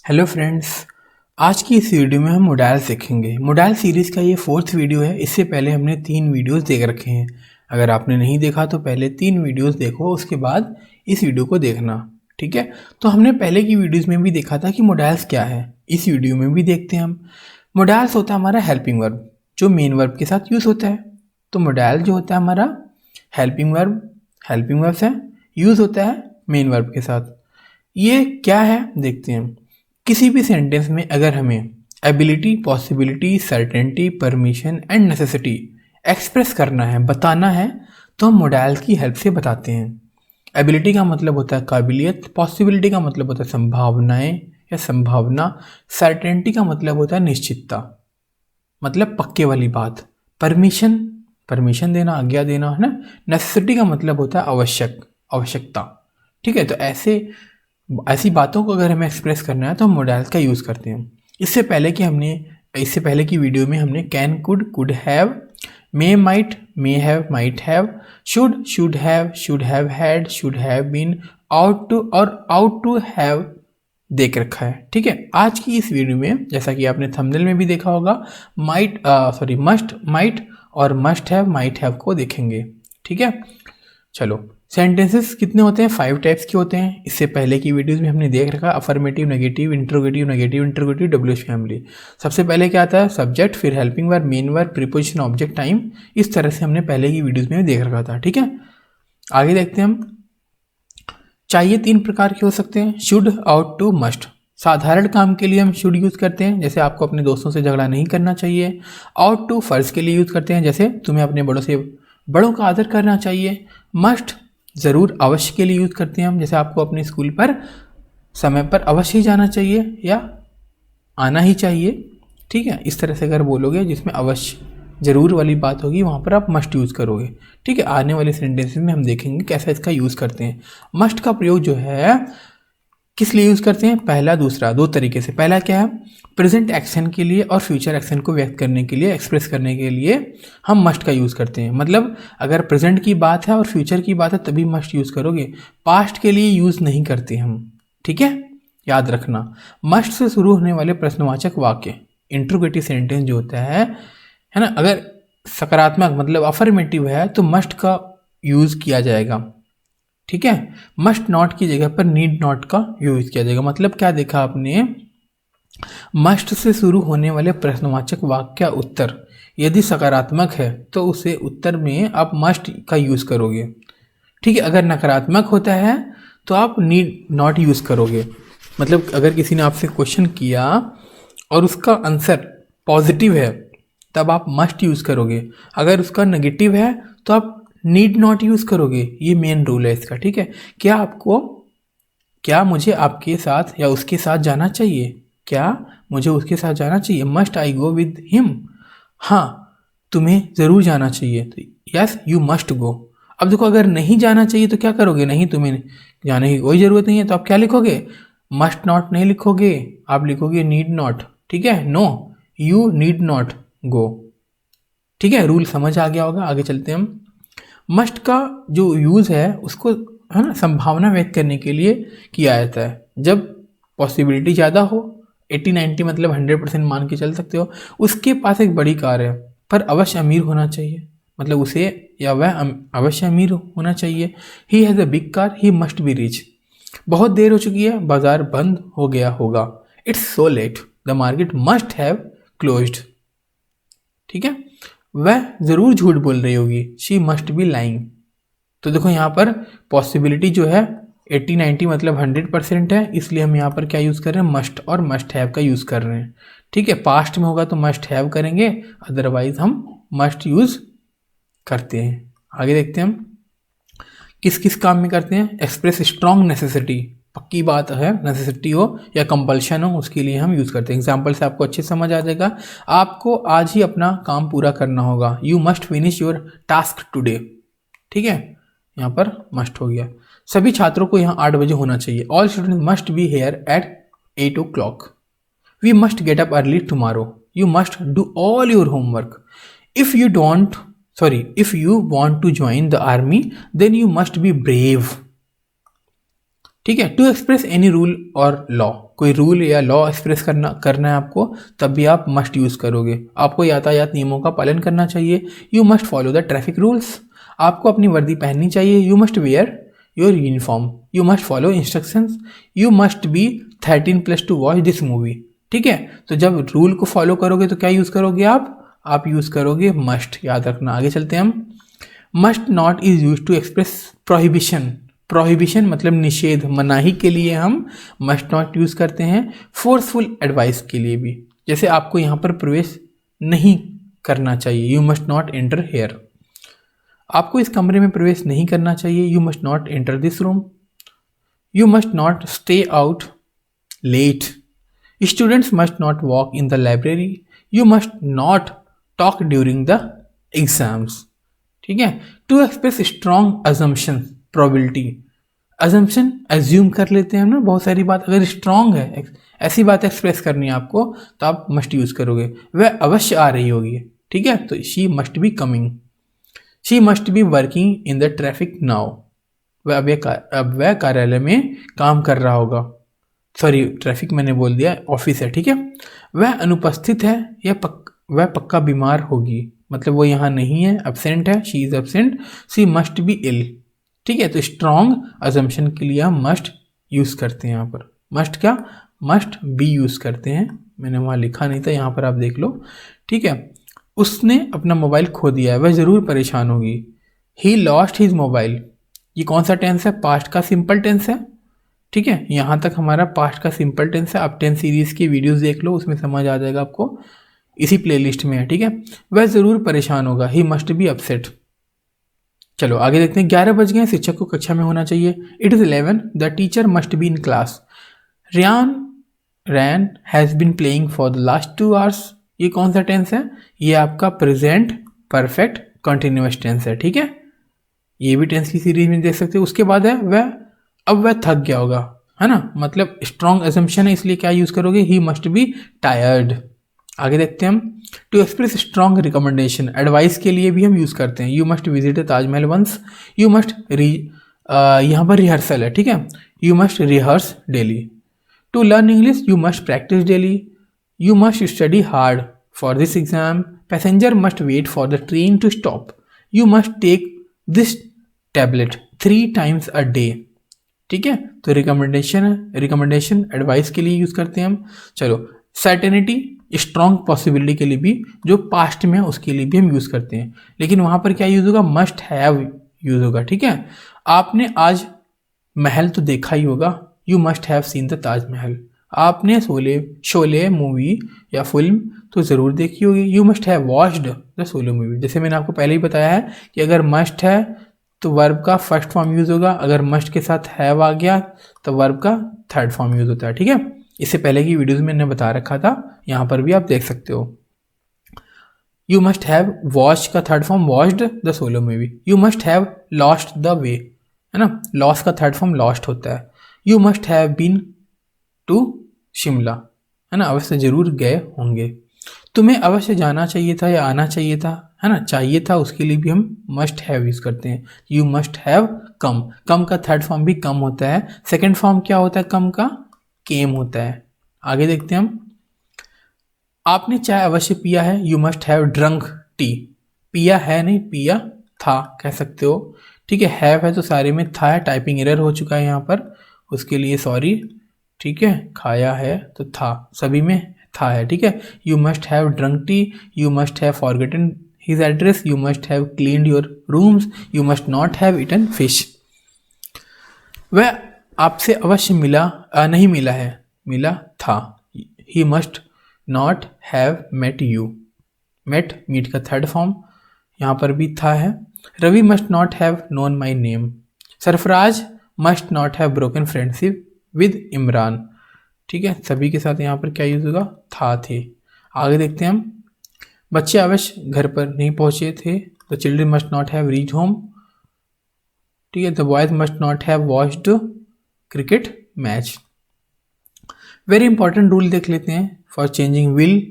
Hello friends, आज की इस वीडियो में हम मोडाल सीखेंगे। मोडाल सीरीज़ का ये 4th वीडियो है। इससे पहले हमने 3 वीडियोस देख रखे हैं। अगर आपने नहीं देखा तो पहले 3 वीडियोस देखो, उसके बाद इस वीडियो को देखना, ठीक है। तो हमने पहले की वीडियोस में भी देखा था कि मोडाल्स क्या है। इस वीडियो में भी देखते हैं हम। मोडाल्स होता है हमारा हेल्पिंग वर्ब जो मेन वर्ब के साथ यूज़ होता है। तो मोडाल जो होता है हमारा हेल्पिंग वर्ब से यूज़ होता है मेन वर्ब के साथ। ये क्या है देखते हैं। किसी भी सेंटेंस में अगर हमें ability, possibility, certainty, permission and necessity express करना है, बताना है, तो हम मोडाल्स की हेल्प से बताते हैं। एबिलिटी का मतलब होता है काबिलियत, पॉसिबिलिटी का मतलब होता है संभावनाएं या संभावना, सर्टेनिटी का मतलब होता है निश्चितता, मतलब पक्के वाली बात, परमिशन देना, आज्ञा देना, है ना। नेसेसिटी का मतलब होता है आवश्यकता, ठीक है। तो ऐसी बातों को अगर हमें एक्सप्रेस करना है तो हम मोडाल्स का यूज़ करते हैं। इससे पहले की वीडियो में हमने can, could have, may, might have, should have had, should have been, ought to have देख रखा है, ठीक है। आज की इस वीडियो में जैसा कि आपने थंबनेल में भी देखा होगा, मस्ट, माइट और माइट हैव को देखेंगे, ठीक है। चलो, सेंटेंसेस कितने होते हैं? 5 टाइप्स के होते हैं। इससे पहले की वीडियोस में हमने देख रखा affirmative, negative, interrogative, WH family. सबसे पहले क्या आता है? सब्जेक्ट, फिर helping verb, main verb, preposition, object, time. इस तरह से हमने पहले की वीडियोस में देख रखा था, ठीक है। आगे देखते हैं हम। चाहिए 3 प्रकार के हो सकते हैं, शुड, आउट टू, मस्ट। साधारण काम के लिए हम शुड यूज़ करते हैं, जैसे आपको अपने दोस्तों से झगड़ा नहीं करना चाहिए। आउट टू फर्ज के लिए यूज़ करते हैं, जैसे तुम्हें अपने बड़ों का आदर करना चाहिए। मस्ट ज़रूर, अवश्य के लिए यूज़ करते हैं हम, जैसे आपको अपने स्कूल पर समय पर अवश्य ही जाना चाहिए या आना ही चाहिए, ठीक है। इस तरह से अगर बोलोगे जिसमें अवश्य, ज़रूर वाली बात होगी, वहाँ पर आप मस्ट यूज़ करोगे, ठीक है। आने वाले सेंटेंसेस में हम देखेंगे कैसा इसका यूज़ करते हैं। मस्ट का प्रयोग जो है किस लिए यूज़ करते हैं? पहला, दूसरा, 2 तरीके से। पहला क्या है? प्रेजेंट एक्शन के लिए और फ्यूचर एक्शन को व्यक्त करने के लिए, एक्सप्रेस करने के लिए हम मस्ट का यूज़ करते हैं। मतलब अगर प्रेजेंट की बात है और फ्यूचर की बात है तभी मस्ट यूज़ करोगे, पास्ट के लिए यूज़ नहीं करते हम, ठीक है। याद रखना, मस्ट से शुरू होने वाले प्रश्नवाचक वाक्य, इंट्रोगेटिव सेंटेंस जो होता है ना, अगर सकारात्मक मतलब अफर्मेटिव है तो मस्ट का यूज़ किया जाएगा, ठीक है। मस्ट नॉट की जगह पर नीड नॉट का यूज किया जाएगा। मतलब क्या देखा आपने? मस्ट से शुरू होने वाले प्रश्नवाचक वाक्य उत्तर यदि सकारात्मक है तो उसे उत्तर में आप मस्ट का यूज करोगे, ठीक है। अगर नकारात्मक होता है तो आप नीड नॉट यूज करोगे। मतलब अगर किसी ने आपसे क्वेश्चन किया और उसका आंसर पॉजिटिव है तब आप मस्ट यूज करोगे, अगर उसका नेगेटिव है तो आप नीड नॉट यूज़ करोगे। ये मेन रूल है इसका, ठीक है। क्या मुझे आपके साथ या उसके साथ जाना चाहिए? क्या मुझे उसके साथ जाना चाहिए? Must I go with him? हाँ, तुम्हें ज़रूर जाना चाहिए, तो यस यू मस्ट गो। अब देखो, अगर नहीं जाना चाहिए तो क्या करोगे? नहीं, तुम्हें जाने की कोई ज़रूरत नहीं है, तो आप क्या लिखोगे? मस्ट नॉट नहीं लिखोगे, आप लिखोगे नीड नॉट, ठीक है। No, you need not go, ठीक है। रूल समझ आ गया होगा। आगे चलते हैं हम। मस्ट का जो यूज़ है उसको, है ना, संभावना व्यक्त करने के लिए किया जाता है। जब पॉसिबिलिटी ज़्यादा हो, 80-90 मतलब 100% मान के चल सकते हो, उसके पास एक बड़ी कार है पर अवश्य अमीर होना चाहिए, मतलब उसे या वह अवश्य अमीर होना चाहिए। He has a big car, he must be rich. बहुत देर हो चुकी है, बाजार बंद हो गया होगा। It's so let, the market must have closed, ठीक है। वह ज़रूर झूठ बोल रही होगी, शी मस्ट बी लाइंग। तो देखो यहाँ पर पॉसिबिलिटी जो है 80-90 मतलब 100% है, इसलिए हम यहाँ पर क्या यूज़ कर रहे हैं? मस्ट और मस्ट हैव का यूज़ कर रहे हैं, ठीक है। पास्ट में होगा तो मस्ट हैव करेंगे, अदरवाइज हम मस्ट यूज़ करते हैं। आगे देखते हैं हम किस किस काम में करते हैं। एक्सप्रेस स्ट्रॉन्ग नेसेसिटी, पक्की बात है, नेसेसिटी हो या कंपल्शन हो, उसके लिए हम यूज़ करते हैं। एग्जाम्पल से आपको अच्छे समझ आ जाएगा। आपको आज ही अपना काम पूरा करना होगा, you must finish your task today, ठीक है। यहाँ पर मस्ट हो गया। सभी छात्रों को यहाँ 8 बजे होना चाहिए, all student must be here at 8 o'clock। We must get up early tomorrow, you must do all your homework. If you want to join the army then you must be brave, ठीक है। To express any rule or law, कोई rule या law express करना है आपको, तब भी आप मस्ट यूज़ करोगे। आपको यातायात नियमों का पालन करना चाहिए, you must follow the traffic rules. आपको अपनी वर्दी पहननी चाहिए, you must wear your uniform. You must follow instructions, you must be 13+ to watch this movie. ठीक है, तो जब रूल को फॉलो करोगे तो क्या यूज़ करोगे आप यूज़ करोगे मस्ट, याद रखना। आगे चलते हैं हम। Must not is use to express prohibition. Prohibition मतलब निषेध, मनाही के लिए हम मस्ट नॉट यूज़ करते हैं। फोर्सफुल एडवाइस के लिए भी, जैसे आपको यहाँ पर प्रवेश नहीं करना चाहिए, you must not enter here. आपको इस कमरे में प्रवेश नहीं करना चाहिए, you must not enter this room. You must not stay out late. Students must not walk in the library. You must not talk during the exams. ठीक है, to express strong assumption, probability. Assumption assume कर लेते हैं ना बहुत सारी बात, अगर स्ट्रॉन्ग है, ऐसी बात एक्सप्रेस करनी है आपको, तो आप मस्ट यूज करोगे। वह अवश्य आ रही होगी। ठीक है, तो she must be coming. She must be working in the traffic now. अब वह कार्यालय में काम कर रहा होगा। सॉरी, ट्रैफिक मैंने बोल दिया, ऑफिस है। ठीक है, वह अनुपस्थित है या वह पक्का बीमार होगी, मतलब वो यहाँ नहीं है, एब्सेंट है, she is absent. She must be ill. ठीक है, तो स्ट्रॉन्ग अजम्पशन के लिए हम मस्ट यूज करते हैं। यहाँ पर मस्ट क्या, मस्ट बी यूज करते हैं। मैंने वहाँ लिखा नहीं था, यहाँ पर आप देख लो। ठीक है, उसने अपना मोबाइल खो दिया है, वह ज़रूर परेशान होगी। He lost his mobile. ये कौन सा टेंस है, पास्ट का सिंपल टेंस है। ठीक है, यहाँ तक हमारा पास्ट का सिंपल टेंस है। आप 10 सीरीज़ की वीडियोस देख लो, उसमें समझ आ जाएगा आपको, इसी प्लेलिस्ट में है। ठीक है, वह ज़रूर परेशान होगा, ही मस्ट बी अपसेट। चलो आगे देखते हैं। 11 बज गए, शिक्षक को कक्षा में होना चाहिए। It is 11, the teacher must be in class. Rain has been playing for the last 2 hours. ये कौन सा टेंस है, ये आपका प्रेजेंट परफेक्ट कंटिन्यूअस टेंस है। ठीक है, ये भी टेंस की सीरीज में देख सकते हो। उसके बाद है अब वह थक गया होगा, है ना, मतलब स्ट्रॉन्ग असम्पशन है, इसलिए क्या यूज करोगे, ही मस्ट बी टायर्ड। आगे देखते हैं हम। To express strong recommendation, advice के लिए भी हम यूज करते हैं। You must visit Taj Mahal once. You must यहाँ पर रिहर्सल है। ठीक है, you must rehearse daily. To learn English, you must practise daily. You must study hard for this exam. Passenger must wait for the train to stop. You must take this tablet 3 times a day. ठीक है, तो recommendation है, recommendation advice के लिए use करते हैं हम। चलो, सर्टेनिटी स्ट्रॉन्ग पॉसिबिलिटी के लिए भी, जो पास्ट में है उसके लिए भी हम यूज करते हैं, लेकिन वहां पर क्या यूज होगा, मस्ट हैव यूज होगा। ठीक है, आपने आज महल तो देखा ही होगा, you must have seen the Taj Mahal. आपने शोले मूवी या फिल्म तो ज़रूर देखी होगी, you must have watched the Sholay movie. जैसे मैंने आपको पहले ही बताया है कि अगर मस्ट है तो वर्ब का फर्स्ट फॉर्म यूज़ होगा, अगर मस्ट के साथ हैव आ गया तो वर्ब का थर्ड फॉर्म यूज़ होता है। ठीक है, इससे पहले की वीडियोज़ में मैंने बता रखा था, यहाँ पर भी आप देख सकते हो। यू मस्ट हैव वॉच का third form watched the Sholay movie. You must have lost the way, है ना, लॉस का थर्ड फॉर्म लॉस्ट होता है। You must have been to Shimla, है ना, अवश्य जरूर गए होंगे। तुम्हें अवश्य जाना चाहिए था या आना चाहिए था, है ना, चाहिए था, उसके लिए भी हम मस्ट हैव यूज करते हैं। You must have come. Come का थर्ड फॉर्म भी कम होता है। सेकंड फॉर्म क्या होता है कम का, केम होता है। आगे देखते हैं हम। आपने चाय अवश्य पिया है, you must have drunk T. पिया है नहीं, पिया था कह सकते हो। ठीक है, हैव है तो सारे में था है, टाइपिंग एरर हो चुका है यहाँ पर, उसके लिए सॉरी। ठीक है, खाया है तो था, सभी में था है। ठीक है, you must have drunk tea, you must have forgotten his address, you must have cleaned your rooms, you must not have eaten fish. वह आपसे अवश्य नहीं मिला है, मिला था। He must not have met you. Met meet का third form यहाँ पर भी था है। Ravi must not have known my name. Sarfaraz must not have broken friendship with Imran. ठीक है, सभी के साथ यहाँ पर क्या यूज होगा, था थे। आगे देखते हैं हम। बच्चे अवश्य घर पर नहीं पहुंचे थे, the children must not have reach home. ठीक है, the boys must not have watched cricket match. Very important rule देख लेते हैं फॉर चेंजिंग विल,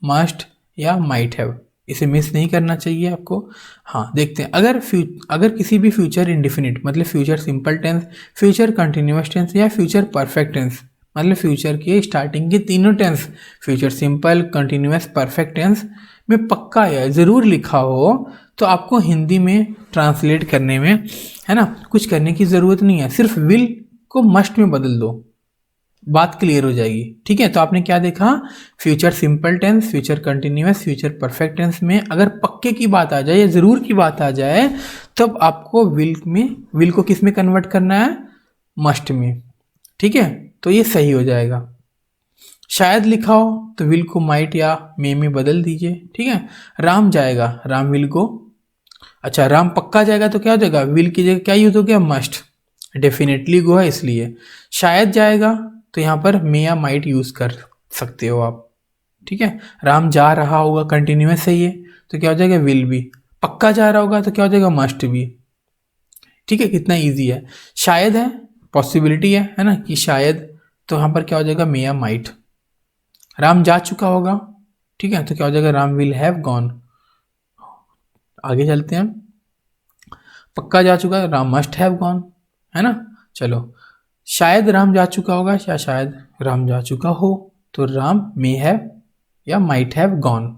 मस्ट या माइट हैव, इसे मिस नहीं करना चाहिए आपको। हाँ, देखते हैं। अगर किसी भी फ्यूचर इंडिफिनिट मतलब future simple tense, future continuous tense या फ्यूचर परफेक्ट टेंस मतलब फ्यूचर के स्टार्टिंग के तीनों tense, future simple, continuous, perfect tense में पक्का या ज़रूर लिखा हो तो आपको हिंदी में ट्रांसलेट करने में, है ना, कुछ करने की ज़रूरत नहीं है, सिर्फ विल को मस्ट में बदल दो, बात क्लियर हो जाएगी। ठीक है, तो आपने क्या देखा, future simple tense, future continuous, future perfect tense में अगर पक्के की बात आ जाए या ज़रूर की बात आ जाए तब आपको विल को किस में कन्वर्ट करना है, मस्ट में। ठीक है, तो ये सही हो जाएगा। शायद लिखा हो तो विल को माइट या मे में बदल दीजिए। ठीक है, राम जाएगा, राम विल को, अच्छा राम पक्का जाएगा तो क्या हो जाएगा, विल की जगह क्या यूज हो गया, मस्ट, डेफिनेटली गो है इसलिए। शायद जाएगा तो यहाँ पर मे या माइट यूज कर सकते हो आप। ठीक है, राम जा रहा होगा, कंटिन्यूअस है ये, तो क्या हो जाएगा, विल भी। पक्का जा रहा होगा तो क्या हो जाएगा, मस्ट भी। ठीक है, कितना इजी है। शायद है, पॉसिबिलिटी है ना, कि शायद, तो यहाँ पर क्या हो जाएगा, मे या माइट। राम जा चुका होगा, ठीक है, तो क्या हो जाएगा, राम विल हैव गॉन। आगे चलते हैं, पक्का जा चुका है, राम मस्ट हैव गॉन, है ना। चलो, शायद राम जा चुका होगा या शायद राम जा चुका हो, तो राम मे हैव या माइट हैव गॉन।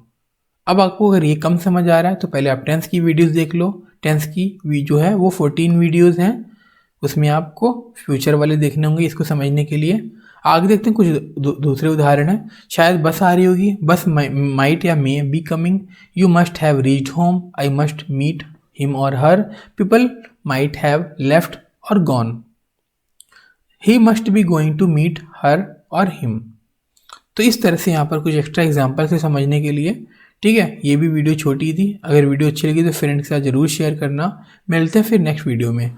अब आपको अगर ये कम समझ आ रहा है तो पहले आप टेंस की वीडियोस देख लो। टेंस की जो है वो 14 वीडियोस हैं, उसमें आपको फ्यूचर वाले देखने होंगे इसको समझने के लिए। आगे देखते हैं कुछ दूसरे उदाहरण हैं। शायद बस आ रही होगी, बस माइट या may be coming, you must have reached home, I must meet him और her, people might have left और gone, he must be going to meet her और हिम। तो इस तरह से यहाँ पर कुछ एक्स्ट्रा एग्जाम्पल से समझने के लिए। ठीक है, ये भी वीडियो छोटी थी, अगर वीडियो अच्छी लगी तो फ्रेंड के साथ जरूर शेयर करना। मिलते हैं फिर नेक्स्ट वीडियो में।